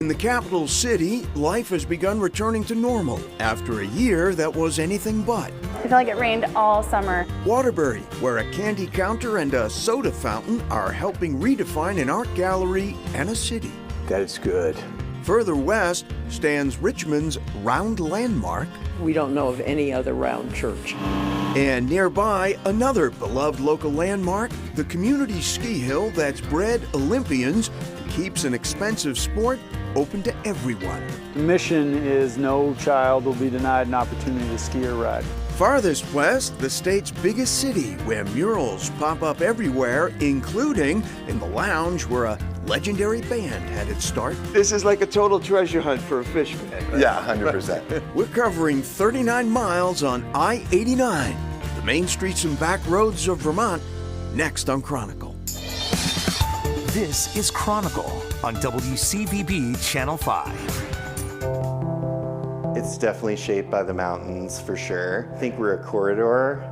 In the capital city, life has begun returning to normal after a year that was anything but. I feel like it rained all summer. Waterbury, where a candy counter and a soda fountain are helping redefine an art gallery and a city. That is good. Further west stands Richmond's round landmark. We don't know of any other round church. And nearby, another beloved local landmark, the community ski hill that's bred Olympians and keeps an expensive sport open to everyone. The mission is no child will be denied an opportunity to ski or ride. Farthest west, the state's biggest city, where murals pop up everywhere, including in the lounge where a legendary band had its start. This is like a total treasure hunt for a fish fan. Yeah, 100%. We're covering 39 miles on I-89, the main streets and back roads of Vermont, next on Chronicle. This is Chronicle on WCVB Channel 5. It's definitely shaped by the mountains for sure. I think we're a corridor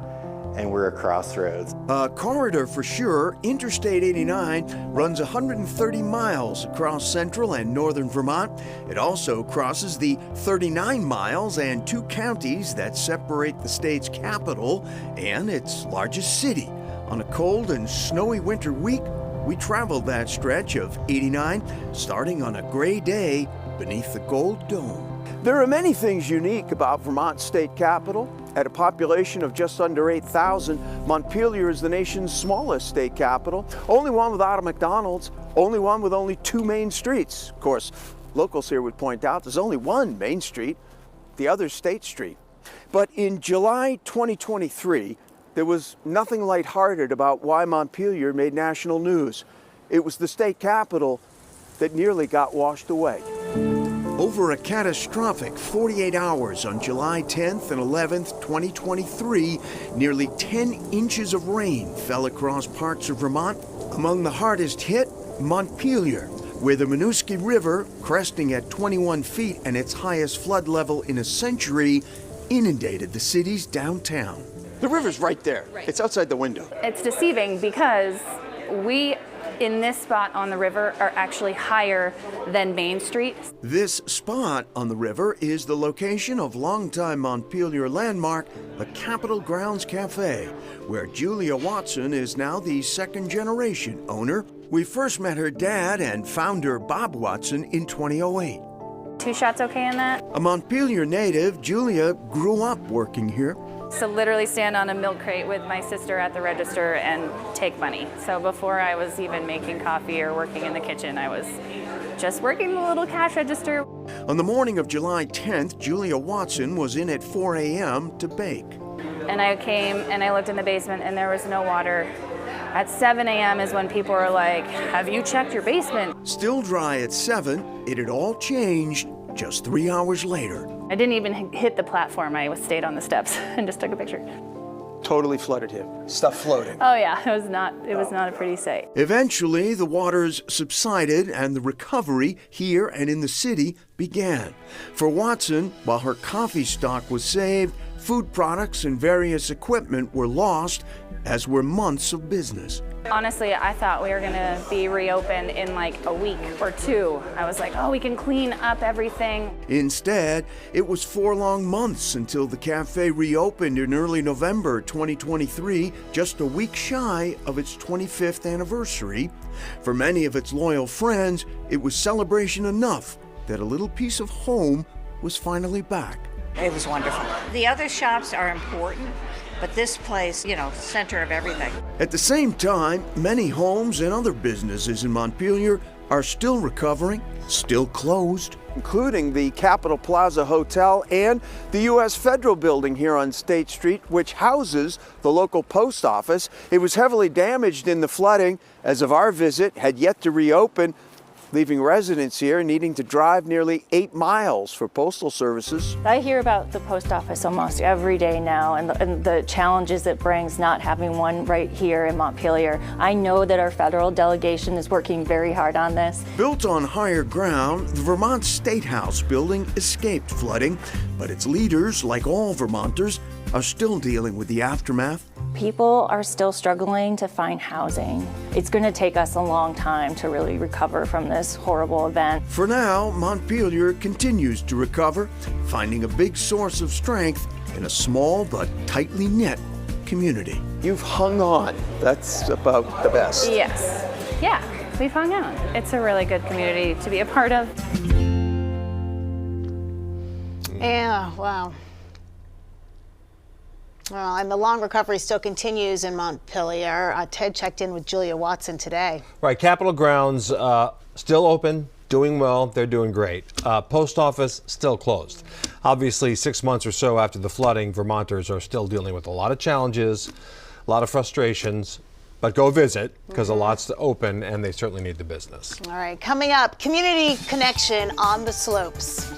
and we're a crossroads. A corridor for sure. Interstate 89 runs 130 miles across central and northern Vermont. It also crosses the 39 miles and 2 counties that separate the state's capital and its largest city. On a cold and snowy winter week, we traveled that stretch of 89, starting on a gray day beneath the Gold Dome. There are many things unique about Vermont's state capital. At a population of just under 8,000, Montpelier is the nation's smallest state capital, only one without a McDonald's, only one with only 2 main streets. Of course, locals here would point out there's only one main street, the other State Street. But in July 2023, there was nothing lighthearted about why Montpelier made national news. It was the state capital that nearly got washed away. Over a catastrophic 48 hours on July 10th and 11th, 2023, nearly 10 inches of rain fell across parts of Vermont. Among the hardest hit, Montpelier, where the Winooski River, cresting at 21 feet and its highest flood level in a century, inundated the city's downtown. The river's right there. Right. It's outside the window. It's deceiving because we, in this spot on the river, are actually higher than Main Street. This spot on the river is the location of longtime Montpelier landmark, the Capitol Grounds Cafe, where Julia Watson is now the second-generation owner. We first met her dad and founder Bob Watson in 2008. 2 shots okay in that? A Montpelier native, Julia grew up working here. So literally stand on a milk crate with my sister at the register and take money. So before I was even making coffee or working in the kitchen, I was just working the little cash register. On the morning of July 10th, Julia Watson was in at 4 a.m. to bake. And I came and I looked in the basement and there was no water. At 7 a.m. is when people are like, have you checked your basement? Still dry at 7, it had all changed just 3 hours later. I didn't even hit the platform. I stayed on the steps and just took a picture. Totally flooded here. Stuff floating. Oh yeah, it was not a pretty sight. Eventually, the waters subsided and the recovery here and in the city began. For Watson, while her coffee stock was saved, food products and various equipment were lost, as were months of business. Honestly, I thought we were gonna be reopened in like a week or 2. I was like, oh, we can clean up everything. Instead, it was 4 long months until the cafe reopened in early November 2023, just a week shy of its 25th anniversary. For many of its loyal friends, it was celebration enough that a little piece of home was finally back. It was wonderful. The other shops are important, but this place, center of everything. At the same time, many homes and other businesses in Montpelier are still recovering, still closed. Including the Capitol Plaza Hotel and the U.S. Federal Building here on State Street, which houses the local post office. It was heavily damaged in the flooding, as of our visit, had yet to reopen, leaving residents here needing to drive nearly 8 miles for postal services. I hear about the post office almost every day now and the challenges it brings not having one right here in Montpelier. I know that our federal delegation is working very hard on this. Built on higher ground, the Vermont State House building escaped flooding, but its leaders, like all Vermonters, are still dealing with the aftermath. People are still struggling to find housing. It's going to take us a long time to really recover from this horrible event. For now, Montpelier continues to recover, finding a big source of strength in a small but tightly knit community. You've hung on. That's about the best. Yes. Yeah, we've hung on. It's a really good community to be a part of. Yeah, wow. Well, and the long recovery still continues in Montpelier. Ted checked in with Julia Watson today. Right, Capitol grounds still open, doing well. They're doing great. Post office still closed. Obviously, 6 months or so after the flooding, Vermonters are still dealing with a lot of challenges, a lot of frustrations. But go visit, because a lot's to open, and they certainly need the business. All right, coming up, community connection on the slopes.